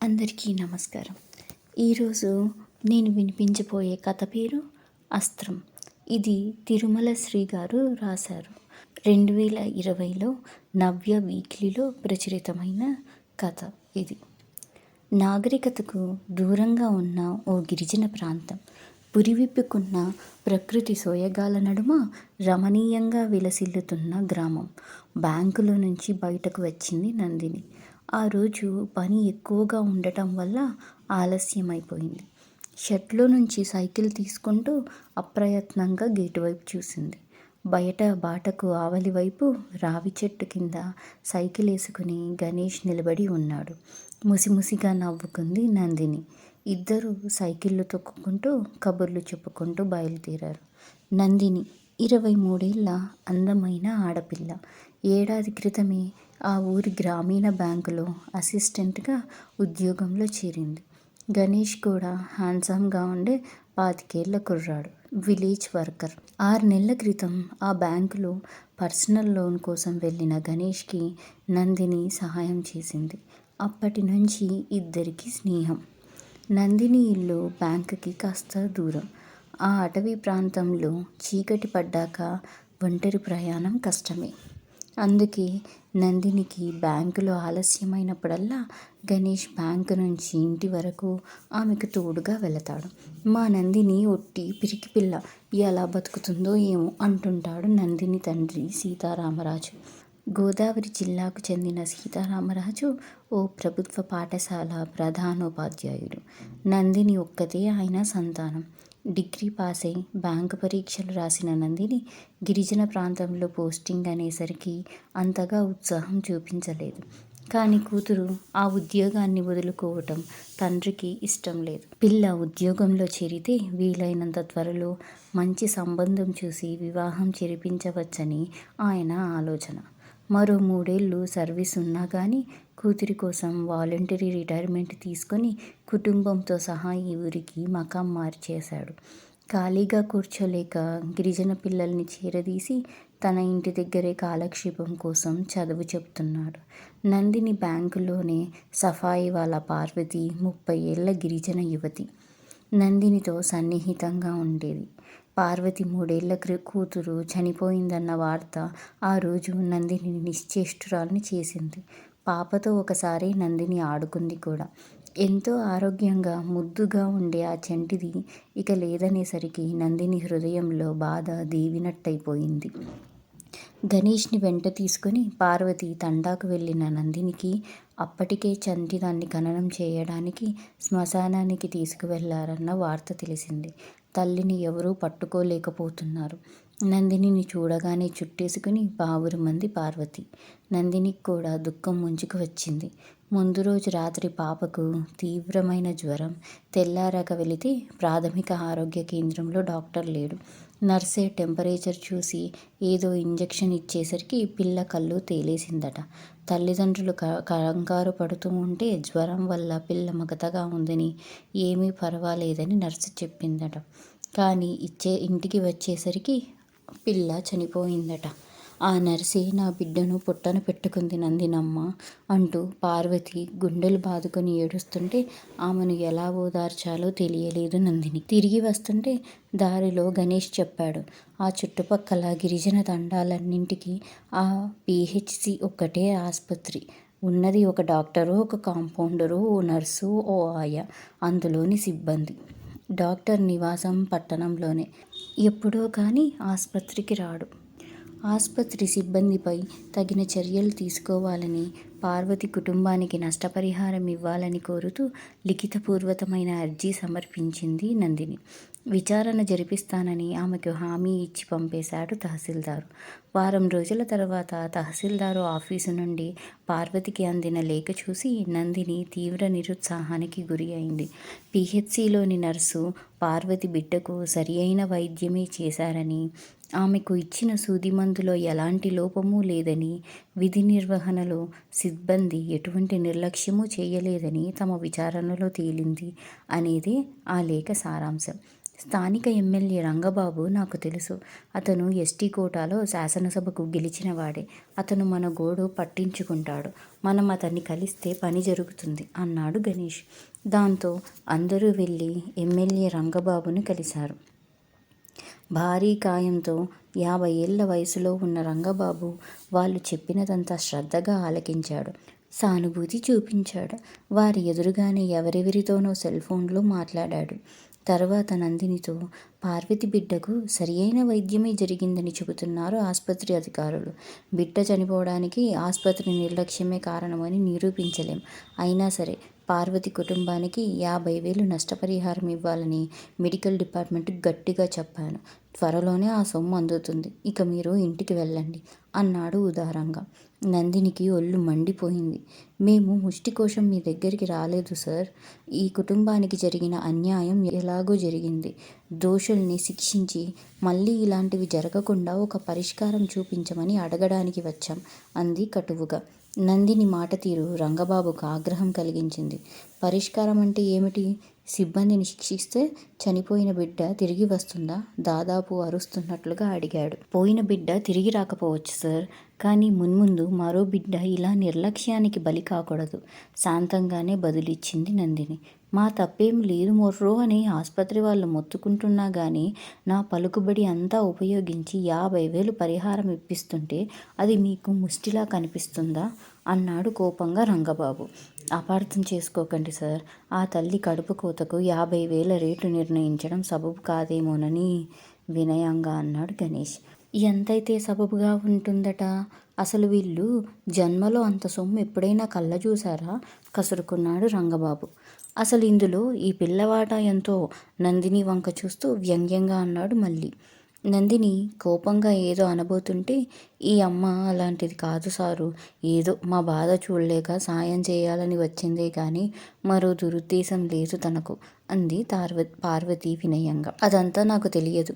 అందరికీ నమస్కారం. ఈరోజు నేను వినిపించబోయే కథ పేరు అస్త్రం. ఇది తిరుమల శ్రీ గారు రాశారు. 2020లో నవ్య వీక్లీలో ప్రచురితమైన కథ ఇది. నాగరికతకు దూరంగా ఉన్న ఓ గిరిజన ప్రాంతం. పురివిప్పుకున్న ప్రకృతి సోయగాల నడుమ రమణీయంగా విలసిల్లుతున్న గ్రామం. బ్యాంకులో నుంచి బయటకు వచ్చింది నందిని. ఆ రోజు పని ఎక్కువగా ఉండటం వల్ల ఆలస్యమైపోయింది. షర్ట్లో నుంచి సైకిల్ తీసుకుంటూ అప్రయత్నంగా గేటు వైపు చూసింది. బయట బాటకు ఆవలి వైపు రావి చెట్టు కింద సైకిల్ వేసుకుని గణేష్ నిలబడి ఉన్నాడు. ముసిముసిగా నవ్వుకుంది నందిని. ఇద్దరు సైకిళ్ళు తొక్కుకుంటూ కబుర్లు చెప్పుకుంటూ బయలుదేరారు. నందిని 23 ఏళ్ల అందమైన ఆడపిల్ల. ఏడాది క్రితమే ఆ ఊరి గ్రామీణ బ్యాంకులో అసిస్టెంట్గా ఉద్యోగంలో చేరింది. గణేష్ కూడా హ్యాండ్సమ్గా ఉండే 25 ఏళ్ల కుర్రాడు, విలేజ్ వర్కర్. 6 నెలల క్రితం ఆ బ్యాంకులో పర్సనల్ లోన్ కోసం వెళ్ళిన గణేష్కి నందిని సహాయం చేసింది. అప్పటి నుంచి ఇద్దరికీ స్నేహం. నందిని ఇల్లు బ్యాంకుకి కాస్త దూరం. ఆ అటవీ ప్రాంతంలో చీకటి పడ్డాక ఒంటరి ప్రయాణం కష్టమే. అందుకే నందినికి బ్యాంకులో ఆలస్యమైనప్పుడల్లా గణేష్ బ్యాంకు నుంచి ఇంటి వరకు ఆమెకు తోడుగా వెళతాడు. మా నందిని ఒట్టి పిరికిపిల్ల, ఎలా బతుకుతుందో ఏమో అంటుంటాడు నందిని తండ్రి సీతారామరాజు. గోదావరి జిల్లాకు చెందిన సీతారామరాజు ఓ ప్రభుత్వ పాఠశాల ప్రధానోపాధ్యాయుడు. నందిని ఒక్కతే ఆయన సంతానం. డిగ్రీ పాస్ అయి బ్యాంకు పరీక్షలు రాసిన నందిని గిరిజన ప్రాంతంలో పోస్టింగ్ అనేసరికి అంతగా ఉత్సాహం చూపించలేదు. కానీ కూతురు ఆ ఉద్యోగాన్ని వదులుకోవటం తండ్రికి ఇష్టం లేదు. పిల్ల ఉద్యోగంలో చేరితే వీలైనంత త్వరలో మంచి సంబంధం చూసి వివాహం చేయించవచ్చని ఆయన ఆలోచన. మరో 3 ఏళ్లు సర్వీస్ ఉన్నా కానీ కూతురి కోసం వాలంటరీ రిటైర్మెంట్ తీసుకొని కుటుంబంతో సహా ఈ ఊరికి మకాం మార్చేశాడు. ఖాళీగా కూర్చోలేక గిరిజన పిల్లల్ని చేరదీసి తన ఇంటి దగ్గరే కాలక్షేపం కోసం చదువు చెప్తున్నాడు. నందిని బ్యాంకులోనే సఫాయి వాళ్ళ పార్వతి 30 ఏళ్ల గిరిజన యువతి. నందినితో సన్నిహితంగా ఉండేది. పార్వతి 3 ఏళ్ల కూతురు చనిపోయిందన్న వార్త ఆ రోజు నందినిని నిశ్చేష్టురాల్ని చేసింది. పాపతో ఒకసారి నందిని ఆడుకుంది కూడా. ఎంతో ఆరోగ్యంగా ముద్దుగా ఉండే ఆ చంటిది ఇక లేదనేసరికి నందిని హృదయంలో బాధ దేవినట్టయిపోయింది. గణేష్ని వెంట తీసుకుని పార్వతి తండాకు వెళ్ళిన నందినికి అప్పటికే చంటిదాన్ని ఖననం చేయడానికి శ్మశానానికి తీసుకువెళ్లారన్న వార్త తెలిసింది. తల్లిని ఎవరూ పట్టుకోలేకపోతున్నారు. నందినిని చూడగానే చుట్టేసుకుని బావురుమంది పార్వతి. నందినికి కూడా దుఃఖం ముంచుకు వచ్చింది. ముందు రోజు రాత్రి పాపకు తీవ్రమైన జ్వరం. తెల్లారాక వెళితే ప్రాథమిక ఆరోగ్య కేంద్రంలో డాక్టర్ లేడు. నర్సే టెంపరేచర్ చూసి ఏదో ఇంజెక్షన్ ఇచ్చేసరికి పిల్ల కళ్ళు తేలేసిందట. తల్లిదండ్రులు కంగారు పడుతూ ఉంటే జ్వరం వల్ల పిల్ల మగతగా ఉందని, ఏమీ పర్వాలేదని నర్సు చెప్పిందట. కానీ ఇంటికి వచ్చేసరికి పిల్ల చనిపోయిందట. ఆ నర్సే నా బిడ్డను పొట్టన పెట్టుకుంది నందినమ్మ అంటూ పార్వతి గుండెలు బాదుకొని ఏడుస్తుంటే ఆమెను ఎలా ఓదార్చాలో తెలియలేదు నందిని. తిరిగి వస్తుంటే దారిలో గణేష్ చెప్పాడు, ఆ చుట్టుపక్కల గిరిజన తండాలన్నింటికి ఆ పిహెచ్సి ఒక్కటే ఆస్పత్రి. ఉన్నది ఒక డాక్టరు, ఒక కాంపౌండరు, ఓ నర్సు, ఓ ఆయా, అందులోని సిబ్బంది. డాక్టర్ నివాసం పట్టణంలోనే. ఎప్పుడో కానీ ఆస్పత్రికి రాడు. ఆస్పత్రి సిబ్బందిపై తగిన చర్యలు తీసుకోవాలని, పార్వతి కుటుంబానికి నష్టపరిహారం ఇవ్వాలని కోరుతూ లిఖితపూర్వకమైన అర్జీ సమర్పించింది నందిని. విచారణ జరిపిస్తానని ఆమెకు హామీ ఇచ్చి పంపేశాడు తహసీల్దారు. వారం రోజుల తర్వాత తహసీల్దారు ఆఫీసు నుండి పార్వతికి అందిన లేఖ చూసి నందిని తీవ్ర నిరుత్సాహానికి గురి అయింది. పిహెచ్సిలోని నర్సు పార్వతి బిడ్డకు సరి అయిన వైద్యమే చేశారని, ఆమెకు ఇచ్చిన సూదిమందులో ఎలాంటి లోపమూ లేదని, విధి నిర్వహణలో సిబ్బంది ఎటువంటి నిర్లక్ష్యమూ చేయలేదని తమ విచారణలో తేలింది అనేదే ఆ లేఖ సారాంశం. స్థానిక ఎమ్మెల్యే రంగబాబు నాకు తెలుసు. అతను ఎస్టీ కోటాలో శాసనసభకు గెలిచినవాడే. అతను మన గోడు పట్టించుకుంటాడు. మనం అతన్ని కలిస్తే పని జరుగుతుంది అన్నాడు గణేష్. దాంతో అందరూ వెళ్ళి ఎమ్మెల్యే రంగబాబును కలిశారు. భారీ కాయంతో 50 ఏళ్ల వయసులో ఉన్న రంగబాబు వాళ్ళు చెప్పినదంతా శ్రద్ధగా ఆలకించాడు. సానుభూతి చూపించాడు. వారి ఎదురుగానే ఎవరెవరితోనో సెల్ ఫోన్లో మాట్లాడాడు. తర్వాత నందినితో, పార్వతి బిడ్డకు సరియైన వైద్యమే జరిగిందని చెబుతున్నారు ఆస్పత్రి అధికారులు. బిడ్డ చనిపోవడానికి ఆస్పత్రి నిర్లక్ష్యమే కారణమని నిరూపించలేం. అయినా సరే పార్వతి కుటుంబానికి 50,000 నష్టపరిహారం ఇవ్వాలని మెడికల్ డిపార్ట్మెంట్కి గట్టిగా చెప్పాను. త్వరలోనే ఆ సొమ్ము అందుతుంది. ఇక మీరు ఇంటికి వెళ్ళండి అన్నాడు ఉదారంగా. నందినికి ఒళ్ళు మండిపోయింది. మేము ముష్టి కోసం మీ దగ్గరికి రాలేదు సార్. ఈ కుటుంబానికి జరిగిన అన్యాయం ఎలాగో జరిగింది. దోషుల్ని శిక్షించి మళ్ళీ ఇలాంటివి జరగకుండా ఒక పరిష్కారం చూపించమని అడగడానికి వచ్చాం అంది కటువుగా. నందిని మాట తీరు రంగబాబుకు ఆగ్రహం కలిగించింది. పరిష్కారం అంటే ఏమిటి? సిబ్బందిని శిక్షిస్తే చనిపోయిన బిడ్డ తిరిగి వస్తుందా? దాదాపు అరుస్తున్నట్లుగా అడిగాడు. పోయిన బిడ్డ తిరిగి రాకపోవచ్చు సార్. కానీ మున్ముందు మరో బిడ్డ ఇలా నిర్లక్ష్యానికి బలి కాకూడదు శాంతంగానే బదులిచ్చింది నందిని. మా తప్పేం లేదు మొర్రో అని ఆస్పత్రి వాళ్ళు మొత్తుకుంటున్నా గానీ నా పలుకుబడి అంతా ఉపయోగించి 50,000 పరిహారం ఇప్పిస్తుంటే అది మీకు ముష్టిలా కనిపిస్తుందా అన్నాడు కోపంగా రంగబాబు. అపార్థం చేసుకోకండి సార్. ఆ తల్లి కడుపు కోతకు 50,000 రేటు నిర్ణయించడం సబబు కాదేమోనని వినయంగా అన్నాడు గణేష్. ఎంతైతే సబబుగా ఉంటుందట? అసలు వీళ్ళు జన్మలో అంత సొమ్ము ఎప్పుడైనా కళ్ళ చూశారా? కసురుకున్నాడు రంగబాబు. అసలు ఇందులో ఈ పిల్లవాట ఎంతో నందిని వంక చూస్తూ వ్యంగ్యంగా అన్నాడు మళ్ళీ. నందిని కోపంగా ఏదో అనబోతుంటే, ఈ అమ్మ అలాంటిది కాదు సారు. ఏదో మా బాధ చూడలేక సాయం చేయాలని వచ్చిందే కానీ మరో దురుద్దేశం లేదు తనకు అంది పార్వతి వినయంగా. అదంతా నాకు తెలియదు.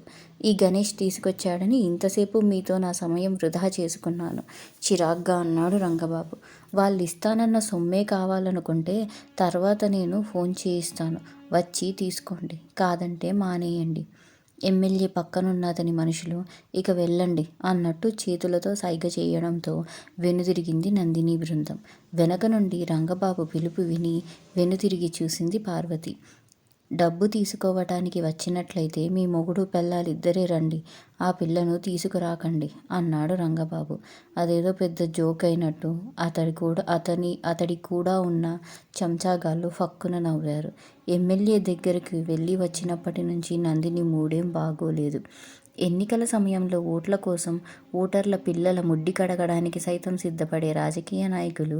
ఈ గణేష్ తీసుకొచ్చాడని ఇంతసేపు మీతో నా సమయం వృధా చేసుకున్నాను చిరాగ్గా అన్నాడు రంగబాబు. వాళ్ళు ఇస్తానన్న సొమ్మే కావాలనుకుంటే తర్వాత నేను ఫోన్ చేయిస్తాను. వచ్చి తీసుకోండి. కాదంటే మానేయండి. ఎమ్మెల్యే పక్కనున్న అతని మనుషులు ఇక వెళ్ళండి అన్నట్టు చేతులతో సైగ చేయడంతో వెనుదిరిగింది నందిని బృందం. వెనక నుండి రంగబాబు పిలుపు విని వెనుతిరిగి చూసింది పార్వతి. డబ్బు తీసుకోవటానికి వచ్చినట్లయితే మీ మొగుడు పెళ్ళాలిద్దరే రండి. ఆ పిల్లను తీసుకురాకండి అన్నాడు రంగబాబు. అదేదో పెద్ద జోక్ అయినట్టు అతడి కూడా ఉన్న చెంచాగాళ్ళు ఫక్కున నవ్వారు. ఎమ్మెల్యే దగ్గరికి వెళ్ళి వచ్చినప్పటి నుంచి నందిని మూడేం బాగోలేదు. ఎన్నికల సమయంలో ఓట్ల కోసం ఓటర్ల పిల్లల ముడ్డి కడగడానికి సైతం సిద్ధపడే రాజకీయ నాయకులు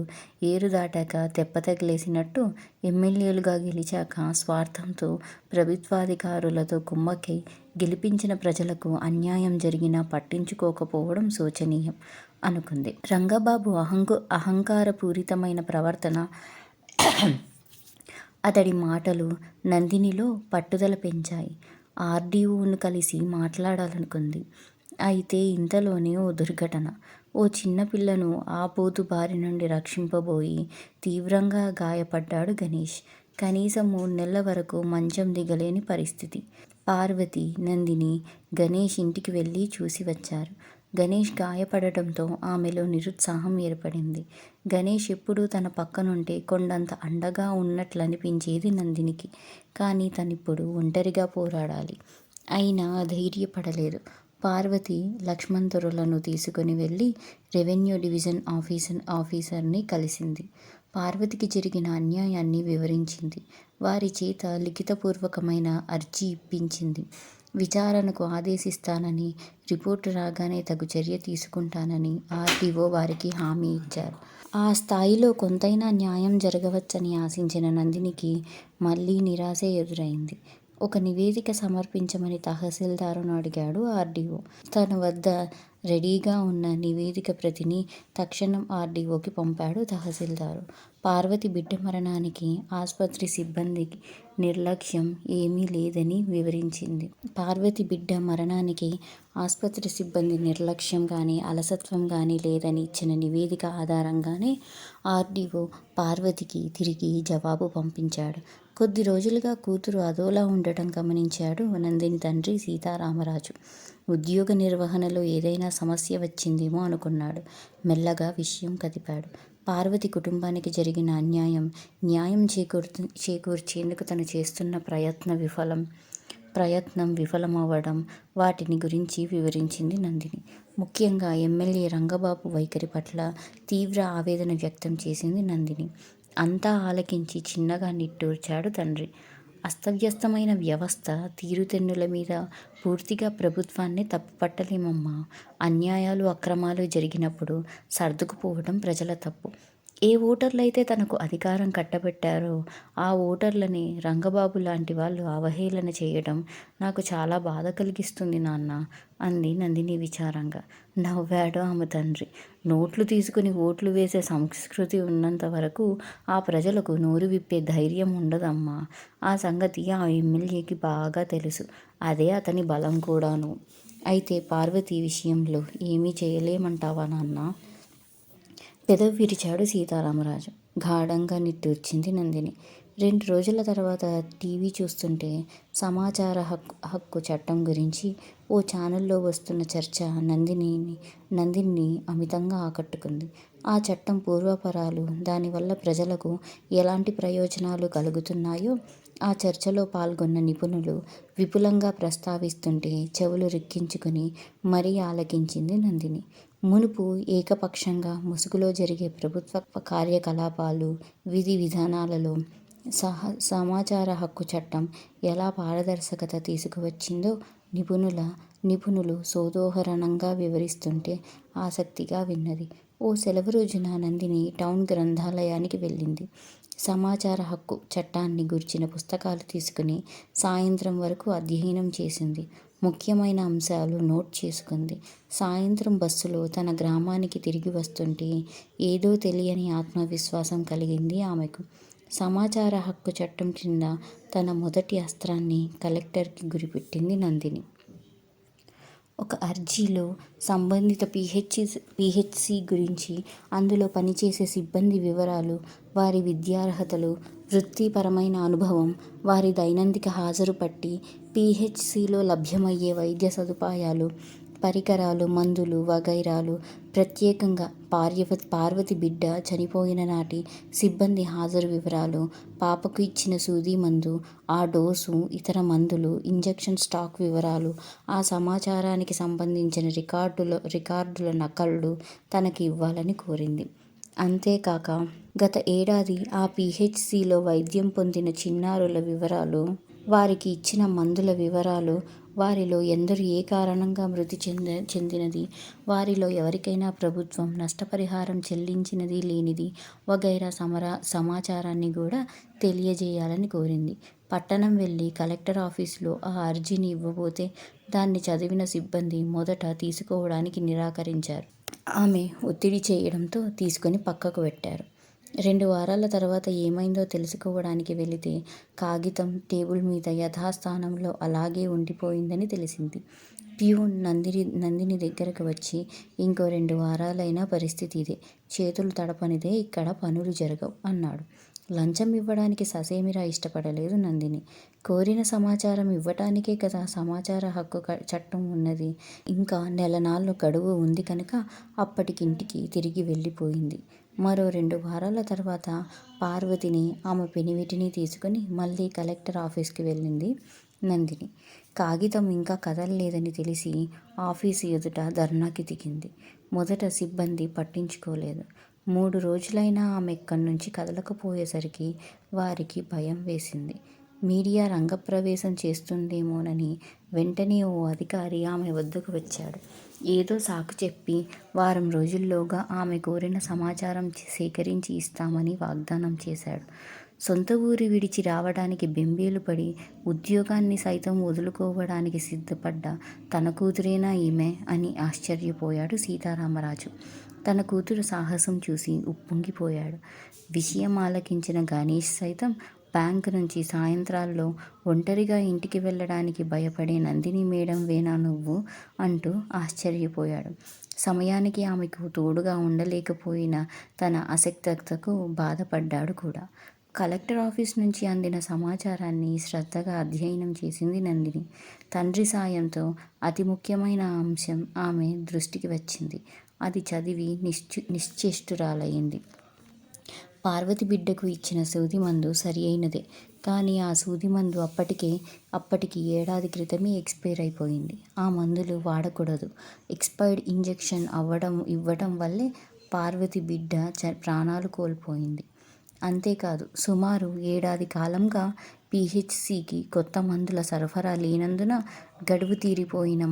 ఏరు దాటాక తెప్పతగిలేసినట్టు ఎమ్మెల్యేలుగా గెలిచాక స్వార్థంతో ప్రభుత్వాధికారులతో కుమ్మక్కై గెలిపించిన ప్రజలకు అన్యాయం జరిగినా పట్టించుకోకపోవడం శోచనీయం అనుకుంది. రంగబాబు అహంకారపూరితమైన ప్రవర్తన, అతడి మాటలు నందినిలో పట్టుదల పెంచాయి. ఆర్డీఓను కలిసి మాట్లాడాలనుకుంది. అయితే ఇంతలోనే ఓ దుర్ఘటన. ఓ చిన్నపిల్లను ఆపోతు బారి నుండి రక్షింపబోయి తీవ్రంగా గాయపడ్డాడు గణేష్. కనీసం 3 నెలల వరకు మంచం దిగలేని పరిస్థితి. పార్వతి, నందిని గణేష్ ఇంటికి వెళ్ళి చూసి వచ్చారు. గణేష్ గాయపడటంతో ఆమెలో నిరుత్సాహం ఏర్పడింది. గణేష్ ఎప్పుడూ తన పక్కనుంటే కొండంత అండగా ఉన్నట్లనిపించేది నందినికి. కానీ తనిప్పుడు ఒంటరిగా పోరాడాలి. అయినా ధైర్యపడలేదు. పార్వతి లక్ష్మణ్ దొరలను తీసుకుని వెళ్ళి రెవెన్యూ డివిజన్ ఆఫీసర్ని కలిసింది. పార్వతికి జరిగిన అన్యాయాన్ని వివరించింది. వారి చేత లిఖితపూర్వకమైన అర్జీ ఇప్పించింది. విచారణకు ఆదేశిస్తానని, రిపోర్టు రాగానే తగు చర్య తీసుకుంటానని ఆర్డీఓ వారికి హామీ ఇచ్చారు. ఆ స్థాయిలో కొంతైనా న్యాయం జరగవచ్చని ఆశించిన నందినికి మళ్ళీ నిరాశే ఎదురైంది. ఒక నివేదిక సమర్పించమని తహసీల్దారును అడిగాడు ఆర్డీఓ. తన వద్ద రెడీగా ఉన్న నివేదిక ప్రతిని తక్షణం ఆర్డీఓకి పంపాడు తహసీల్దారు. పార్వతి బిడ్డ మరణానికి ఆస్పత్రి సిబ్బంది నిర్లక్ష్యం ఏమీ లేదని వివరించింది. పార్వతి బిడ్డ మరణానికి ఆస్పత్రి సిబ్బంది నిర్లక్ష్యం కానీ, అలసత్వం కానీ లేదని ఇచ్చిన నివేదిక ఆధారంగానే ఆర్డీఓ పార్వతికి తిరిగి జవాబు పంపించాడు. కొద్ది రోజులుగా కూతురు అదోలా ఉండటం గమనించాడు నందిని తండ్రి సీతారామరాజు. ఉద్యోగ నిర్వహణలో ఏదైనా సమస్య వచ్చిందేమో అనుకున్నాడు. మెల్లగా విషయం కదిపాడు. పార్వతి కుటుంబానికి జరిగిన న్యాయం చేకూర్చేందుకు తను చేస్తున్న ప్రయత్నం విఫలమవ్వడం, వాటిని గురించి వివరించింది నందిని. ముఖ్యంగా ఎమ్మెల్యే రంగబాబు వైఖరి పట్ల తీవ్ర ఆవేదన వ్యక్తం చేసింది నందిని. అంతా ఆలకించి చిన్నగా నిట్టూర్చాడు తండ్రి. అస్తవ్యస్తమైన వ్యవస్థ తీరుతెన్నుల మీద పూర్తిగా ప్రభుత్వాన్నే తప్పుపట్టలేమమ్మా. అన్యాయాలు, అక్రమాలు జరిగినప్పుడు సర్దుకుపోవడం ప్రజల తప్పు. ఏ ఓటర్లైతే తనకు అధికారం కట్టబెట్టారో ఆ ఓటర్లని రంగబాబు లాంటి వాళ్ళు అవహేళన చేయడం నాకు చాలా బాధ కలిగిస్తుంది నాన్న అంది నందిని విచారంగా. నవ్వాడు ఆమె తండ్రి. నోట్లు తీసుకుని ఓట్లు వేసే సంస్కృతి ఉన్నంత వరకు ఆ ప్రజలకు నోరు విప్పే ధైర్యం ఉండదమ్మా. ఆ సంగతి ఆ ఎమ్మెల్యేకి బాగా తెలుసు. అదే అతని బలం కూడాను. అయితే పార్వతి విషయంలో ఏమీ చేయలేమంటావా నాన్న? పెదవి విరిచాడు సీతారామరాజు. గాఢంగా నిట్టూర్చింది నందిని. 2 రోజుల తర్వాత టీవీ చూస్తుంటే సమాచార హక్కు చట్టం గురించి ఓ ఛానల్లో వస్తున్న చర్చ నందినిని అమితంగా ఆకట్టుకుంది. ఆ చట్టం పూర్వపరాలు, దానివల్ల ప్రజలకు ఎలాంటి ప్రయోజనాలు కలుగుతున్నాయో ఆ చర్చలో పాల్గొన్న నిపుణులు విపులంగా ప్రస్తావిస్తుంటే చెవులు రిక్కించుకుని మరీ ఆలకించింది నందిని. మునుపు ఏకపక్షంగా ముసుగులో జరిగే ప్రభుత్వ కార్యకలాపాలు, విధి విధానాలలో సమాచార హక్కు చట్టం ఎలా పారదర్శకత తీసుకువచ్చిందో నిపుణులు సోదాహరణంగా వివరిస్తుంటే ఆసక్తిగా విన్నది. ఓ సెలవు రోజున నందిని టౌన్ గ్రంథాలయానికి వెళ్ళింది. సమాచార హక్కు చట్టాన్ని గూర్చిన పుస్తకాలు తీసుకుని సాయంత్రం వరకు అధ్యయనం చేసింది. ముఖ్యమైన అంశాలు నోట్ చేసుకుంది. సాయంత్రం బస్సులో తన గ్రామానికి తిరిగి వస్తుంటే ఏదో తెలియని ఆత్మవిశ్వాసం కలిగింది ఆమెకు. సమాచార హక్కు చట్టం కింద తన మొదటి అస్త్రాన్ని కలెక్టర్కి గురిపెట్టింది నందిని. ఒక అర్జీలో సంబంధిత పీహెచ్సీ గురించి, అందులో పనిచేసే సిబ్బంది వివరాలు, వారి విద్యార్హతలు, వృత్తిపరమైన అనుభవం, వారి దైనందిక హాజరు పట్టి, పీహెచ్సీలో లభ్యమయ్యే వైద్య సదుపాయాలు, పరికరాలు, మందులు వగైరాలు, ప్రత్యేకంగా పార్వతి బిడ్డ చనిపోయిన నాటి సిబ్బంది హాజరు వివరాలు, పాపకు ఇచ్చిన సూది మందు, ఆ డోసు, ఇతర మందులు, ఇంజెక్షన్ స్టాక్ వివరాలు, ఆ సమాచారానికి సంబంధించిన రికార్డుల నకళ్లు తనకి ఇవ్వాలని కోరింది. అంతేకాక గత ఏడాది ఆ పీహెచ్సీలో వైద్యం పొందిన చిన్నారుల వివరాలు, వారికి ఇచ్చిన మందుల వివరాలు, వారిలో ఎందరు ఏ కారణంగా మృతి చెందినది, వారిలో ఎవరికైనా ప్రభుత్వం నష్టపరిహారం చెల్లించినది లేనిది వగైరా సమాచారాన్ని కూడా తెలియజేయాలని కోరింది. పట్టణం వెళ్ళి కలెక్టర్ ఆఫీసులో ఆ అర్జీని ఇవ్వబోతే దాన్ని చదివిన సిబ్బంది మొదట తీసుకోవడానికి నిరాకరించారు. ఆమె ఒత్తిడి చేయడంతో తీసుకుని పక్కకు పెట్టారు. 2 వారాల తర్వాత ఏమైందో తెలుసుకోవడానికి వెళితే కాగితం టేబుల్ మీద యథాస్థానంలో అలాగే ఉండిపోయిందని తెలిసింది. ప్యూన్ నందిని దగ్గరకు వచ్చి, ఇంకో 2 వారాలైనా పరిస్థితి ఇదే, చేతులు తడపనిదే ఇక్కడ పనులు జరగవు అన్నాడు. లంచం ఇవ్వడానికి ససేమిరా ఇష్టపడలేదు నందిని. కోరిన సమాచారం ఇవ్వటానికే కదా సమాచార హక్కు చట్టం ఉన్నది. ఇంకా నెలనాళ్ళు గడువు ఉంది కనుక అప్పటికింటికి తిరిగి వెళ్ళిపోయింది. మరో 2 వారాల తర్వాత పార్వతిని, ఆమె పెనిమిటిని తీసుకుని మళ్ళీ కలెక్టర్ ఆఫీస్కి వెళ్ళింది నందిని. కాగితం ఇంకా కదలలేదని తెలిసి ఆఫీసు ఎదుట ధర్నాకి దిగింది. మొదట సిబ్బంది పట్టించుకోలేదు. 3 రోజులైనా ఆమె ఎక్కడి నుంచి కదలకపోయేసరికి వారికి భయం వేసింది. మీడియా రంగప్రవేశం చేస్తుందేమోనని వెంటనే ఓ అధికారి ఆమె వద్దకు వచ్చాడు. ఏదో సాకు చెప్పి వారం రోజుల్లోగా ఆమె కోరిన సమాచారం సేకరించి ఇస్తామని వాగ్దానం చేశాడు. సొంత ఊరు విడిచి రావడానికి బెంబేలుపడి ఉద్యోగాన్ని సైతం వదులుకోవడానికి సిద్ధపడ్డ తన కూతురేనా ఈమె అని ఆశ్చర్యపోయాడు సీతారామరాజు. తన కూతురు సాహసం చూసి ఉప్పొంగిపోయాడు. విషయం ఆలకించిన గణేష్ సైతం బ్యాంకు నుంచి సాయంత్రాల్లో ఒంటరిగా ఇంటికి వెళ్ళడానికి భయపడే నందిని మేడం వేనా నువ్వు అంటూ ఆశ్చర్యపోయాడు. సమయానికి ఆమెకు తోడుగా ఉండలేకపోయిన తన అసక్తతకు బాధపడ్డాడు కూడా. కలెక్టర్ ఆఫీస్ నుంచి అందిన సమాచారాన్ని శ్రద్ధగా అధ్యయనం చేసింది నందిని. తండ్రి సాయంతో అతి ముఖ్యమైన అంశం ఆమె దృష్టికి వచ్చింది. అది చదివి నిశ్చేష్టురాలయ్యింది. పార్వతి బిడ్డకు ఇచ్చిన సూది మందు సరి అయినదే, కానీ ఆ సూది మందు అప్పటికి ఏడాది క్రితమే ఎక్స్పైర్ అయిపోయింది. ఆ మందులు వాడకూడదు. ఎక్స్పైర్డ్ ఇంజెక్షన్ ఇవ్వడం వల్లే పార్వతి బిడ్డ ప్రాణాలు కోల్పోయింది. అంతేకాదు, సుమారు ఏడాది కాలంగా పీహెచ్సీకి కొత్త మందుల సరఫరా లేనందున గడువు తీరిపోయిన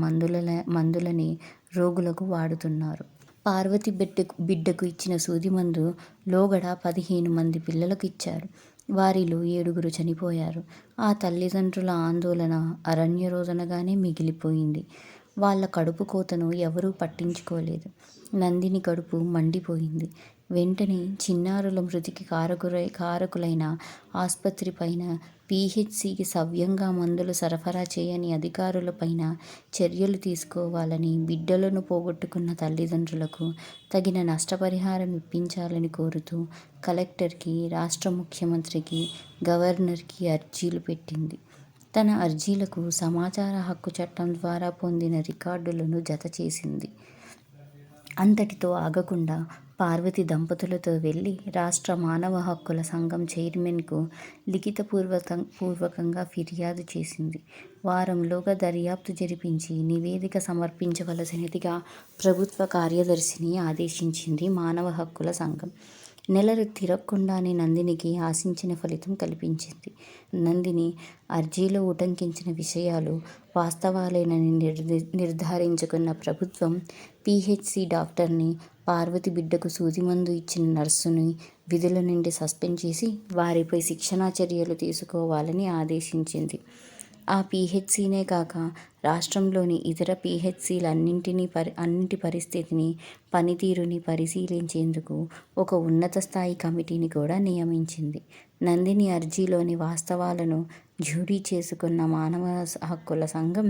మందులనే రోగులకు వాడుతున్నారు. పార్వతి బిడ్డకు ఇచ్చిన సూది మందు లోగడ 15 మంది పిల్లలకు ఇచ్చారు. వారిలో 7 చనిపోయారు. ఆ తల్లిదండ్రుల ఆందోళన అరణ్యరోదనగానే మిగిలిపోయింది. వాళ్ళ కడుపు కోతను ఎవరూ పట్టించుకోలేదు. నందిని కడుపు మండిపోయింది. వెంటనే చిన్నారుల మృతికి కారకులైన ఆస్పత్రిపైన, పీహెచ్సీకి సవ్యంగా మందులు సరఫరా చేయని అధికారులపైన చర్యలు తీసుకోవాలని, బిడ్డలను పోగొట్టుకున్న తల్లిదండ్రులకు తగిన నష్టపరిహారం ఇప్పించాలని కోరుతూ కలెక్టర్కి, రాష్ట్ర ముఖ్యమంత్రికి, గవర్నర్కి అర్జీలు పెట్టింది. తన అర్జీలకు సమాచార హక్కు చట్టం ద్వారా పొందిన రికార్డులను జత చేసింది. అంతటితో ఆగకుండా పార్వతి దంపతులతో వెళ్లి రాష్ట్ర మానవ హక్కుల సంఘం చైర్మన్కు లిఖితపూర్వకంగా ఫిర్యాదు చేసింది. వారంలోగా దర్యాప్తు జరిపించి నివేదిక సమర్పించవలసినదిగా ప్రభుత్వ కార్యదర్శిని ఆదేశించింది మానవ హక్కుల సంఘం. నెలలు తిరగకుండానే నందినికి ఆశించిన ఫలితం కల్పించింది. నందిని అర్జీలో ఉటంకించిన విషయాలు వాస్తవాలేనని నిర్ధారించుకున్న ప్రభుత్వం పీహెచ్సీ డాక్టర్ని, పార్వతి బిడ్డకు సూదిమందు ఇచ్చిన నర్సుని విధుల నుండి సస్పెండ్ చేసి వారిపై శిక్షణా చర్యలు తీసుకోవాలని ఆదేశించింది. ఆ పీహెచ్సీనే కాక రాష్ట్రంలోని ఇతర అన్నింటి పరిస్థితిని, పనితీరుని పరిశీలించేందుకు ఒక ఉన్నత స్థాయి కమిటీని కూడా నియమించింది. నందిని అర్జీలోని వాస్తవాలను జూడీ చేసుకున్న మానవ హక్కుల సంఘం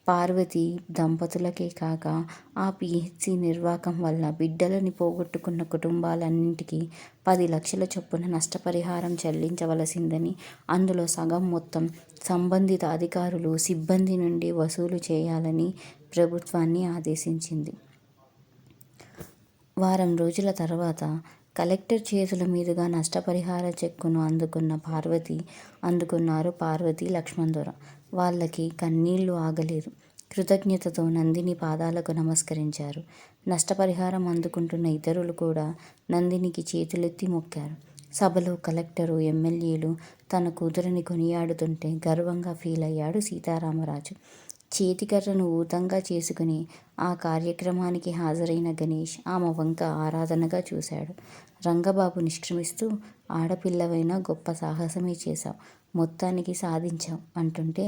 పార్వతి దంపతులకే కాక ఆ పీహెచ్సీ నిర్వాకం వల్ల బిడ్డలని పోగొట్టుకున్న కుటుంబాలన్నింటికీ 10 లక్షల చొప్పున నష్టపరిహారం చెల్లించవలసిందని, అందులో సగం మొత్తం సంబంధిత అధికారులు, సిబ్బంది నుండి వసూలు చేయాలని ప్రభుత్వాన్ని ఆదేశించింది. వారం రోజుల తర్వాత కలెక్టర్ చేతుల మీదుగా నష్టపరిహార చెక్కును అందుకున్నారు పార్వతి, లక్ష్మణ్ దొర. వాళ్ళకి కన్నీళ్లు ఆగలేదు. కృతజ్ఞతతో నందిని పాదాలకు నమస్కరించారు. నష్టపరిహారం అందుకుంటున్న ఇతరులు కూడా నందినికి చేతులెత్తి మొక్కారు. సభలో కలెక్టరు, ఎమ్మెల్యేలు తన కూతురిని కొనియాడుతుంటే గర్వంగా ఫీల్ అయ్యాడు సీతారామరాజు. చేతికర్రను ఊతంగా చేసుకుని ఆ కార్యక్రమానికి హాజరైన గణేష్ ఆమె వంక ఆరాధనగా చూశాడు. రంగబాబు నిష్క్రమిస్తూ, ఆడపిల్లవైనా గొప్ప సాహసమే చేశావు, మొత్తానికి సాధించావు అంటుంటే,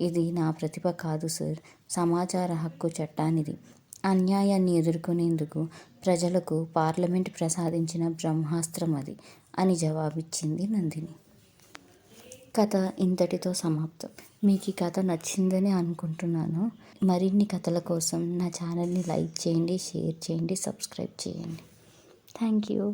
ఇది నా ప్రతిభ కాదు సార్, సమాచార హక్కు చట్టానిది. అన్యాయాన్ని ఎదుర్కొనేందుకు ప్రజలకు పార్లమెంట్ ప్రసాదించిన బ్రహ్మాస్త్రం అది అని జవాబిచ్చింది నందిని. కథ ఇంతటితో సమాప్తం. మీకు ఈ కథ నచ్చిందని అనుకుంటున్నాను. మరిన్ని కథల కోసం నా ఛానల్ని లైక్ చేయండి, షేర్ చేయండి, సబ్స్క్రైబ్ చేయండి. Thank you.